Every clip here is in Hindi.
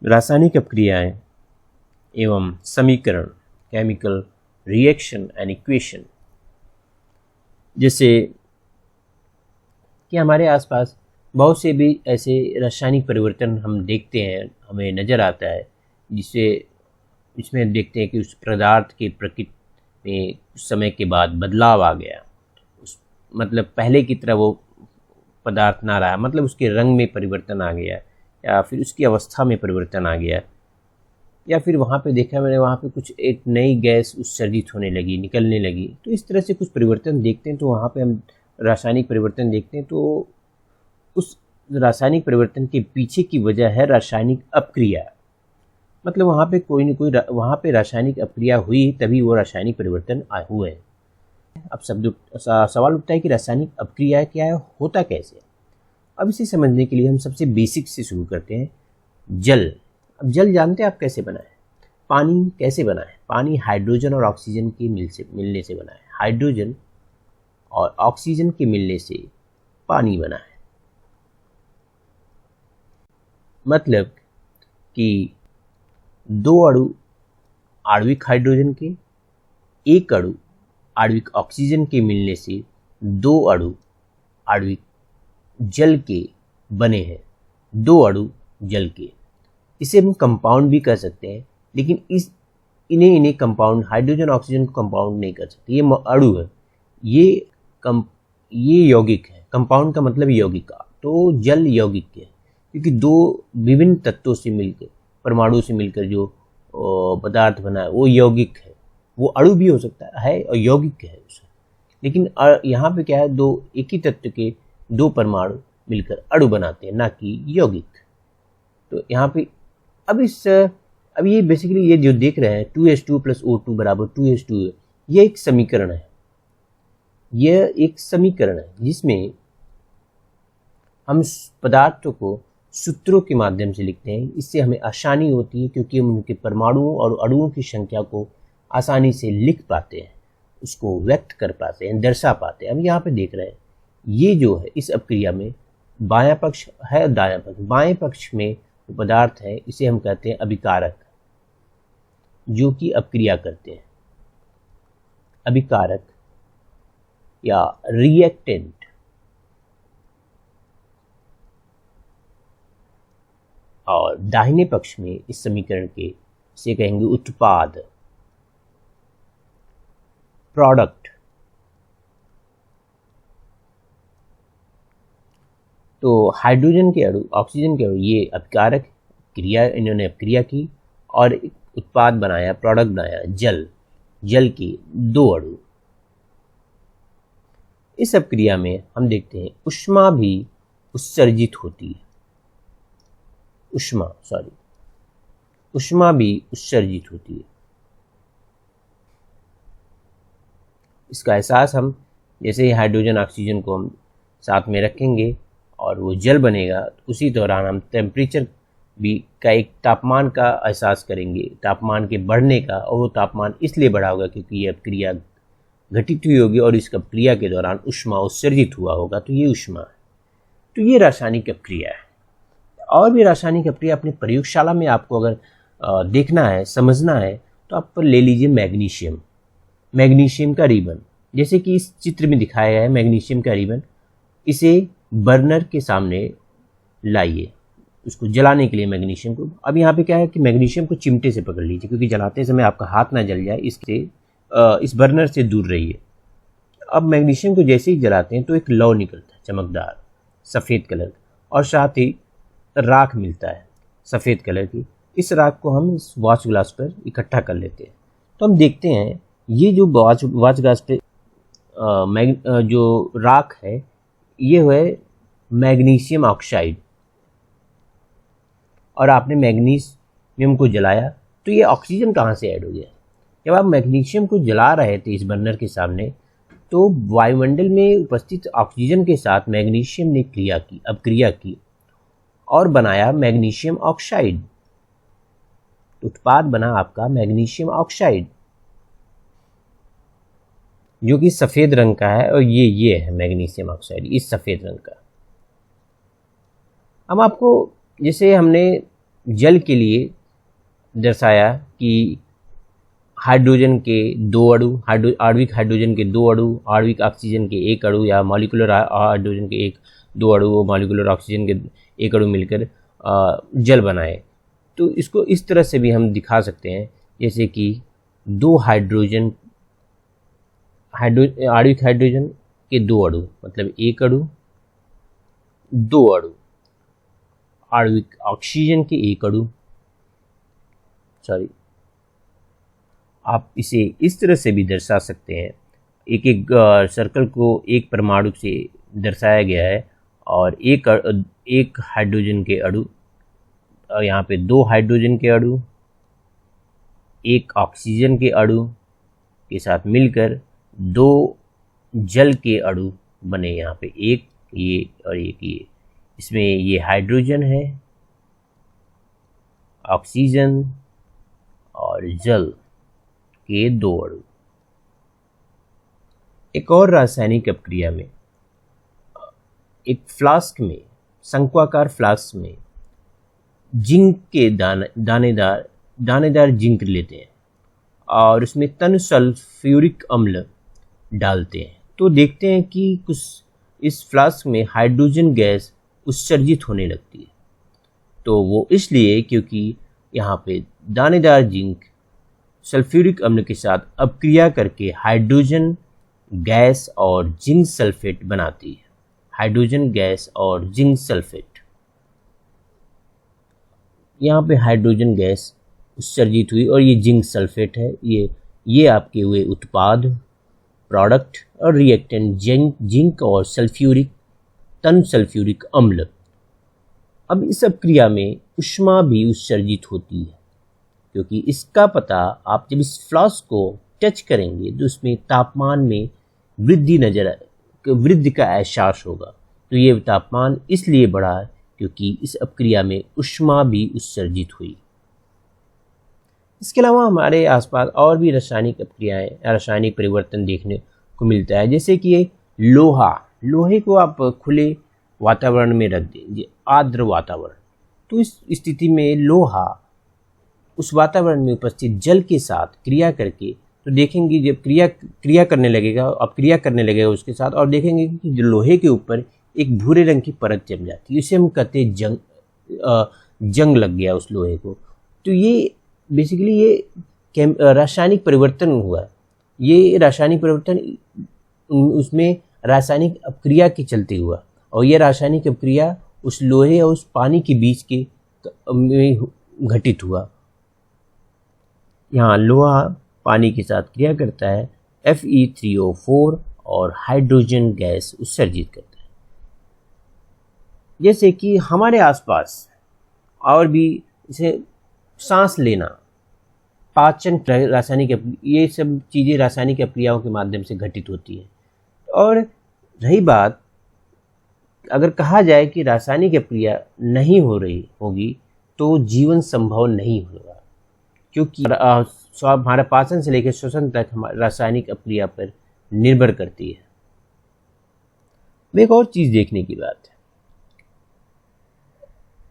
रासायनिक अपक्रियाएं एवं समीकरण, केमिकल रिएक्शन एंड इक्वेशन, जैसे कि हमारे आसपास बहुत से भी ऐसे रासायनिक परिवर्तन हम देखते हैं, हमें नज़र आता है, इसमें देखते हैं कि उस पदार्थ के प्रकृति में कुछ समय के बाद बदलाव आ गया, मतलब पहले की तरह वो पदार्थ ना रहा, मतलब उसके रंग में परिवर्तन आ गया या फिर उसकी अवस्था में परिवर्तन आ गया, या फिर वहाँ पे देखा मैंने वहाँ पे कुछ एक नई गैस उत्सर्जित होने लगी, निकलने लगी। तो इस तरह से कुछ परिवर्तन देखते हैं, तो वहाँ पे हम रासायनिक परिवर्तन देखते हैं। तो उस रासायनिक परिवर्तन के पीछे की वजह है रासायनिक अपक्रिया, मतलब वहाँ पे कोई न कोई वहाँ पे रासायनिक अपक्रिया हुई तभी वो रासायनिक परिवर्तन हुए। अब सवाल उठता है कि रासायनिक अपक्रिया क्या है, होता कैसे। अब इसे समझने के लिए हम सबसे बेसिक से शुरू करते हैं। जल। अब जल जानते हैं आप कैसे बना है? पानी कैसे बना है? पानी हाइड्रोजन और ऑक्सीजन के मिलने से बना है। हाइड्रोजन और ऑक्सीजन के मिलने से पानी बना है। मतलब कि दो अणु आणविक हाइड्रोजन के, एक अणु आणविक ऑक्सीजन के मिलने से दो अणु आणविक जल के बने हैं। दो अणु जल के, इसे हम कंपाउंड भी कर सकते हैं, लेकिन इन्हें कंपाउंड, हाइड्रोजन ऑक्सीजन को कंपाउंड नहीं कर सकते। ये अणु है, ये यौगिक है। कंपाउंड का मतलब यौगिक का, तो जल यौगिक है, क्योंकि दो विभिन्न तत्वों से मिलकर, परमाणु से मिलकर जो पदार्थ बना है वो यौगिक है। वो अणु भी हो सकता है और यौगिक है उसे, लेकिन यहाँ पे क्या है, दो एक ही तत्व के दो परमाणु मिलकर अणु बनाते हैं, ना कि यौगिक। तो यहाँ पे अब ये बेसिकली ये जो देख रहे हैं 2H2 + O2 = 2H2, ये एक समीकरण है। यह एक समीकरण है जिसमें हम पदार्थों को सूत्रों के माध्यम से लिखते हैं। इससे हमें आसानी होती है, क्योंकि हम उनके परमाणुओं और अणुओं की संख्या को आसानी से लिख पाते हैं, उसको व्यक्त कर पाते हैं, दर्शा पाते हैं। अब यहाँ पे देख रहे हैं, ये जो है इस अपक्रिया में बायां पक्ष है, दायां पक्ष। बाएं पक्ष में जो पदार्थ है इसे हम कहते हैं अभिकारक, जो कि अपक्रिया करते हैं। अभिकारक या रिएक्टेंट। और दाहिने पक्ष में इस समीकरण के इसे कहेंगे उत्पाद, प्रोडक्ट। तो हाइड्रोजन के अणु, ऑक्सीजन के अणु, ये अपकारक क्रिया, इन्होंने अपक्रिया की और उत्पाद बनाया, प्रोडक्ट बनाया, जल के दो अणु। इस अपक्रिया में हम देखते हैं ऊष्मा भी उत्सर्जित होती है। ऊष्मा भी उत्सर्जित होती है। इसका एहसास हम जैसे ही हाइड्रोजन ऑक्सीजन को हम साथ में रखेंगे और वो जल बनेगा, तो उसी दौरान हम टेम्परेचर भी का, एक तापमान का एहसास करेंगे, तापमान के बढ़ने का। और वो तापमान इसलिए बढ़ा होगा क्योंकि ये अपक्रिया घटित हुई होगी और इस अपक्रिया के दौरान ऊष्मा उत्सर्जित हुआ होगा, तो ये ऊष्मा है। तो ये रासायनिक अपक्रिया है। और भी रासायनिक अपक्रिया अपनी प्रयोगशाला में आपको अगर देखना है, समझना है, तो आप ले लीजिए मैग्नीशियम का रिबन। जैसे कि इस चित्र में दिखाया गया है मैग्नीशियम का रिबन। इसे बर्नर के सामने लाइए, उसको जलाने के लिए मैग्नीशियम को। अब यहाँ पे क्या है कि मैग्नीशियम को चिमटे से पकड़ लीजिए, क्योंकि जलाते समय आपका हाथ ना जल जाए, इससे इस बर्नर से दूर रहिए। अब मैग्नीशियम को जैसे ही जलाते हैं तो एक लौ निकलता है, चमकदार सफ़ेद कलर का, और साथ ही राख मिलता है सफ़ेद कलर की। इस राख को हम इस वॉच ग्लास पर इकट्ठा कर लेते हैं। तो हम देखते हैं ये जो वॉच ग्लास पे जो राख है, ये है मैग्नीशियम ऑक्साइड। और आपने मैग्नीशियम को जलाया तो ये ऑक्सीजन कहाँ से ऐड हो गया? जब आप मैग्नीशियम को जला रहे थे इस बर्नर के सामने, तो वायुमंडल में उपस्थित ऑक्सीजन के साथ मैग्नीशियम ने अपक्रिया की और बनाया मैग्नीशियम ऑक्साइड। उत्पाद बना आपका मैग्नीशियम ऑक्साइड, जो कि सफ़ेद रंग का है। और ये है मैग्नीशियम ऑक्साइड, इस सफ़ेद रंग का। अब आपको, जैसे हमने जल के लिए दर्शाया कि हाइड्रोजन के 2 अणु, आणविक हाइड्रोजन के 2 अणु, आणविक ऑक्सीजन के 1 अणु, या मॉलिक्यूलर हाइड्रोजन के 2 अणु और मॉलिक्यूलर ऑक्सीजन के 1 अणु मिलकर जल बनाए। तो इसको इस तरह से भी हम दिखा सकते हैं, जैसे कि 2 हाइड्रोजन आणविक हाइड्रोजन के 2 अणु, मतलब 1 अणु 2 अणु, आणविक ऑक्सीजन के 1 अणु, सॉरी, आप इसे इस तरह से भी दर्शा सकते हैं। एक सर्कल को एक परमाणु से दर्शाया गया है और एक हाइड्रोजन के अणु, यहाँ पे 2 हाइड्रोजन के अणु, 1 ऑक्सीजन के अणु के साथ मिलकर 2 जल के अणु बने। यहाँ पे एक ये और एक ये, इसमें ये हाइड्रोजन है, ऑक्सीजन और जल के 2 अणु। एक और रासायनिक अपक्रिया में एक फ्लास्क में, शंक्वाकार फ्लास्क में जिंक के दानेदार जिंक लेते हैं और उसमें तन सल्फ्यूरिक अम्ल डालते हैं, तो देखते हैं कि कुछ इस फ्लास्क में हाइड्रोजन गैस उत्सर्जित होने लगती है। तो वो इसलिए क्योंकि यहाँ पे दानेदार जिंक सल्फ्यूरिक अम्ल के साथ अपक्रिया करके हाइड्रोजन गैस और जिंक सल्फेट बनाती है। हाइड्रोजन गैस और जिंक सल्फेट, यहाँ पे हाइड्रोजन गैस उत्सर्जित हुई और ये जिंक सल्फेट है। ये आपके हुए उत्पाद, प्रोडक्ट और रिएक्टेंट जिंक और सल्फ्यूरिक, तन सल्फ्यूरिक अम्ल। अब इस अपक्रिया में ऊष्मा भी उत्सर्जित होती है, क्योंकि इसका पता आप जब इस फ्लास्क को टच करेंगे तो उसमें तापमान में वृद्धि का एहसास होगा। तो ये तापमान इसलिए बढ़ा क्योंकि इस अपक्रिया में ऊष्मा भी उत्सर्जित हुई। इसके अलावा हमारे आसपास और भी रासायनिक अपक्रियाएं, रासायनिक परिवर्तन देखने को मिलता है, जैसे कि लोहे को आप खुले वातावरण में रख दें, आर्द्र वातावरण, तो इस स्थिति में लोहा उस वातावरण में उपस्थित जल के साथ क्रिया करके, तो देखेंगे जब क्रिया करने लगेगा उसके साथ, और देखेंगे कि लोहे के ऊपर एक भूरे रंग की परत जम जाती है। इसे हम कहते हैं जंग लग गया उस लोहे को। तो ये बेसिकली ये रासायनिक परिवर्तन हुआ। ये रासायनिक परिवर्तन उसमें रासायनिक अपक्रिया के चलते हुआ, और ये रासायनिक अपक्रिया उस लोहे और उस पानी के बीच के में घटित हुआ। यहाँ लोहा पानी के साथ क्रिया करता है, Fe3O4 और हाइड्रोजन गैस उत्सर्जित करता है। जैसे कि हमारे आसपास और भी जैसे सांस लेना, पाचन, रासायनिक, ये सब चीज़ें रासायनिक अपक्रियाओं के माध्यम से घटित होती है। और रही बात, अगर कहा जाए कि रासायनिक अपक्रिया नहीं हो रही होगी तो जीवन संभव नहीं होगा, क्योंकि हमारा पाचन से लेकर श्वसन तक हमारी रासायनिक अपक्रिया पर निर्भर करती है। एक और चीज़ देखने की बात है,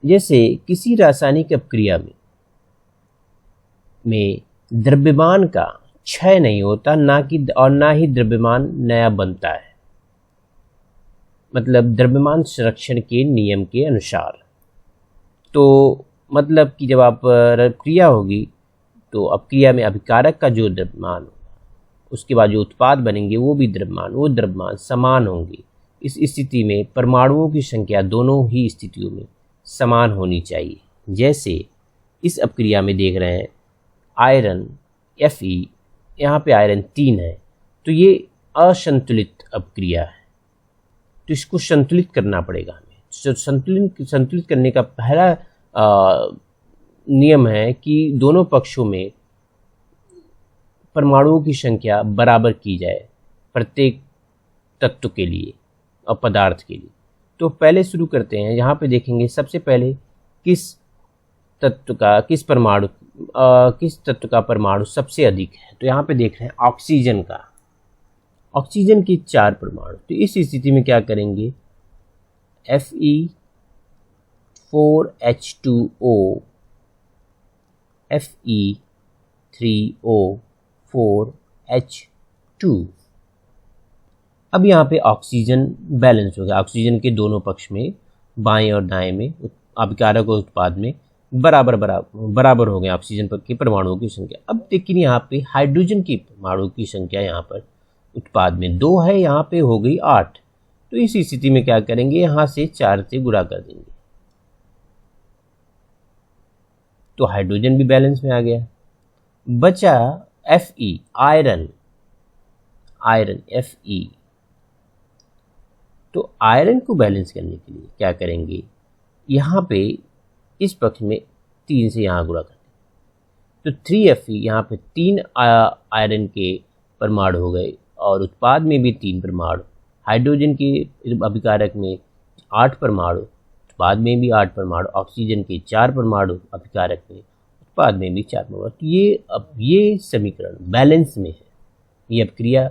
जैसे किसी रासायनिक अपक्रिया में द्रव्यमान का क्षय नहीं होता, ना ही द्रव्यमान नया बनता है, मतलब द्रव्यमान संरक्षण के नियम के अनुसार। तो मतलब कि जब आप क्रिया होगी तो अपक्रिया में अभिकारक का जो द्रव्यमान होगा, उसके बाद जो उत्पाद बनेंगे वो द्रव्यमान समान होंगे। इस स्थिति में परमाणुओं की संख्या दोनों ही स्थितियों में समान होनी चाहिए। जैसे इस अपक्रिया में देख रहे हैं आयरन Fe, यहाँ पे आयरन 3 है, तो ये असंतुलित अपक्रिया है, तो इसको संतुलित करना पड़ेगा हमें। संतुलित करने का पहला नियम है कि दोनों पक्षों में परमाणुओं की संख्या बराबर की जाए प्रत्येक तत्व के लिए और पदार्थ के लिए। तो पहले शुरू करते हैं, यहाँ पे देखेंगे सबसे पहले किस तत्व का परमाणु सबसे अधिक है। तो यहाँ पे देख रहे हैं ऑक्सीजन की 4 परमाणु। तो इस स्थिति में क्या करेंगे, Fe4H2O Fe3O4H2। अब यहाँ पे ऑक्सीजन बैलेंस हो गया, ऑक्सीजन के दोनों पक्ष में बाएं और दाएं में अभिकारक और उत्पाद में बराबर हो गए ऑक्सीजन के परमाणुओं की संख्या। अब लेकिन यहाँ पे हाइड्रोजन की परमाणु की संख्या यहाँ पर उत्पाद में 2 है, यहाँ पे हो गई 8। तो इस स्थिति में क्या करेंगे, यहाँ से 4 से गुणा कर देंगे, तो हाइड्रोजन भी बैलेंस में आ गया। बचा Fe आयरन, Fe। तो आयरन को बैलेंस करने के लिए क्या करेंगे, यहाँ पे इस पक्ष में 3 से यहाँ गुणा कर दें, तो 3Fe यहाँ पे 3 आयरन के परमाणु हो गए और उत्पाद में भी 3 परमाणु, हाइड्रोजन के अभिकारक में 8 परमाणु, उत्पाद में भी 8 परमाणु, ऑक्सीजन के 4 परमाणु अभिकारक में, उत्पाद में भी 4 परमाणु। तो ये समीकरण बैलेंस में है, ये अपक्रिया,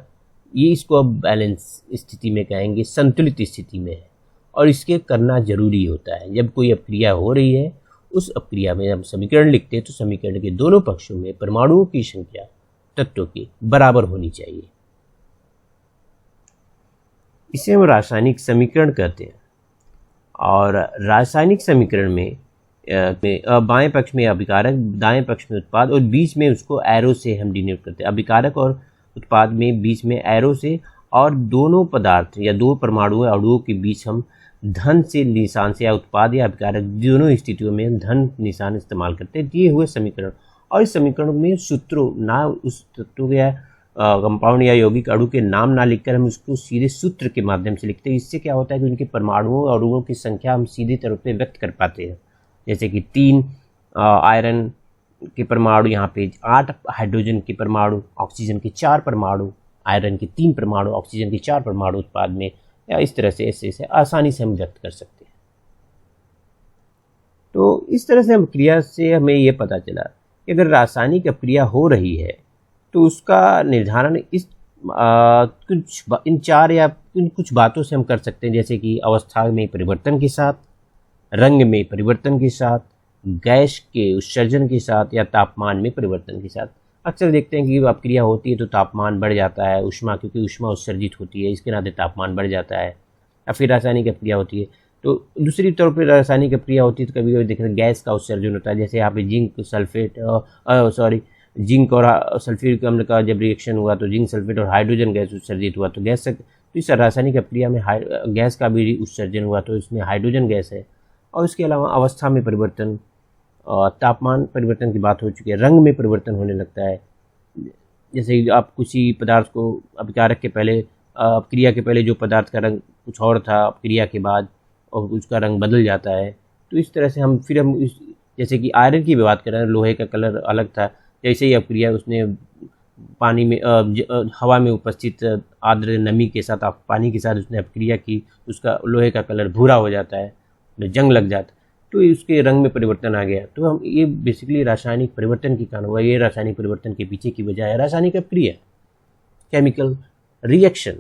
ये इसको अब बैलेंस स्थिति में कहेंगे, संतुलित स्थिति में है और इसके करना जरूरी होता है। जब कोई अपक्रिया हो रही है, उस अपक्रिया में हम समीकरण लिखते हैं तो समीकरण के दोनों पक्षों में परमाणुओं की संख्या तत्वों के बराबर होनी चाहिए। इसे हम रासायनिक समीकरण कहते हैं। और रासायनिक समीकरण में बाएं पक्ष में अभिकारक, दाएं पक्ष में उत्पाद और बीच में उसको एरो से हम डिनोट करते हैं। अभिकारक और उत्पाद में बीच में एरो से, और दोनों पदार्थ या दो परमाणु अणुओं के बीच हम धन से निशान से, या उत्पाद या अभिकारक दोनों स्थितियों में हम धन निशान इस्तेमाल करते हैं। दिए हुए समीकरण, और इस समीकरण में सूत्रों ना उस तत्व या कंपाउंड या यौगिक अणु के नाम ना लिखकर हम उसको सीधे सूत्र के माध्यम से लिखते हैं। इससे क्या होता है कि उनके परमाणुओं और अणुओं की संख्या हम सीधे तौर पे व्यक्त कर पाते हैं। जैसे कि 3 आयरन के परमाणु, यहाँ पे 8 हाइड्रोजन के परमाणु, ऑक्सीजन के 4 परमाणु, आयरन के 3 परमाणु, ऑक्सीजन के 4 परमाणु उत्पाद में, या इस तरह से ऐसे आसानी से हम व्यक्त कर सकते हैं। तो इस तरह से हम क्रिया से हमें ये पता चला कि अगर रासायनिक अपक्रिया हो रही है तो उसका निर्धारण इस इन 4 या इन कुछ बातों से हम कर सकते हैं, जैसे कि अवस्था में परिवर्तन के साथ, रंग में परिवर्तन के साथ, गैस के उत्सर्जन के साथ, या तापमान में परिवर्तन के साथ। अक्सर देखते हैं कि अपक्रिया होती है तो तापमान बढ़ जाता है, ऊष्मा, क्योंकि ऊष्मा उत्सर्जित होती है, इसके नाते तापमान बढ़ जाता है। या फिर रासायनिक अपक्रिया होती है तो दूसरी तौर पर रासायनिक अपक्रिया होती है तो कभी कभी देखते हैं गैस का उत्सर्जन होता है। जैसे यहाँ पे जिंक और सल्फ्यूरिक अम्ल का जब रिएक्शन हुआ तो जिंक सल्फेट और हाइड्रोजन गैस उत्सर्जित हुआ, तो गैस से, तो इस रासायनिक अपक्रिया में गैस का भी उत्सर्जन हुआ, तो इसमें हाइड्रोजन गैस है। और इसके अलावा अवस्था में परिवर्तन, तापमान परिवर्तन की बात हो चुकी है, रंग में परिवर्तन होने लगता है। जैसे आप किसी पदार्थ को अभिकारक के पहले, क्रिया के पहले जो पदार्थ का रंग कुछ और था, क्रिया के बाद और उसका रंग बदल जाता है। तो इस तरह से हम जैसे कि आयरन की बात कर रहे हैं, लोहे का कलर अलग था, जैसे ही अपक्रिया उसने पानी में हवा में उपस्थित आर्द्र नमी के साथ, पानी के साथ उसने अपक्रिया की, उसका लोहे का कलर भूरा हो जाता है, जंग लग जाता है, तो उसके रंग में परिवर्तन आ गया। तो हम ये बेसिकली रासायनिक परिवर्तन के कारण हुआ। ये रासायनिक परिवर्तन के पीछे की वजह है रासायनिक अपक्रिया, केमिकल रिएक्शन।